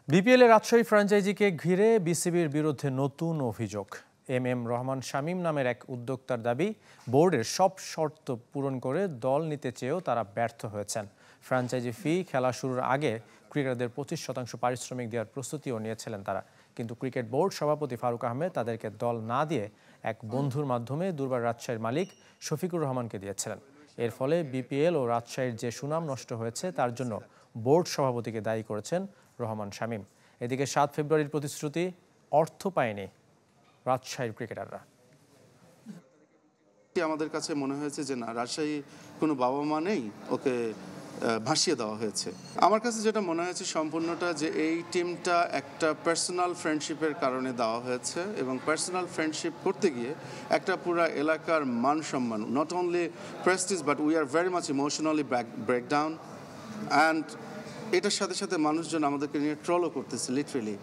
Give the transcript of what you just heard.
বিপিএলে রাজশাহী ফ্র্যাঞ্চাইজিকে ঘিরে বিসিবির বিরুদ্ধে নতুন অভিযোগ। এম রহমান শামীম নামের এক উদ্যোক্তার দাবি, বোর্ডের সব শর্ত পূরণ করে দল নিতে চেয়েও তারা ব্যর্থ হয়েছেন। ফ্র্যাঞ্চাইজি ফি খেলা শুরুর আগে ক্রিকেটারদের 25% পারিশ্রমিক দেওয়ার প্রস্তুতিও নিয়েছিলেন তারা, কিন্তু ক্রিকেট বোর্ড সভাপতি ফারুক আহমেদ তাদেরকে দল না দিয়ে এক বন্ধুর মাধ্যমে দুর্বার রাজশাহীর মালিক শফিকুর রহমানকে দিয়েছিলেন। এর ফলে বিপিএল ও রাজশাহীর যে সুনাম নষ্ট হয়েছে তার জন্য বোর্ড সভাপতিকে দায়ী করেছেন রহমান শামীম। এদিকে 7 ফেব্রুয়ারির প্রতিশ্রুতি অর্থ পায়নি রাজশাহীর ক্রিকেটাররা। আমাদের কাছে মনে হয়েছে যে না, রাজশাহী কোনো বাবা মা নেই, ওকে ভাসিয়ে দেওয়া হয়েছে। আমার কাছে যেটা মনে হয়েছে সম্পূর্ণটা যে এই টিমটা একটা পার্সোনাল ফ্রেন্ডশিপের কারণে দেওয়া হয়েছে, এবং পার্সোনাল ফ্রেন্ডশিপ করতে গিয়ে একটা পুরা এলাকার মান সম্মান, not only Prestige but we are very much emotionally breakdown. And এটার সাথে সাথে মানুষজন আমাদেরকে নিয়ে ট্রলও করতেছে লিটারেলি।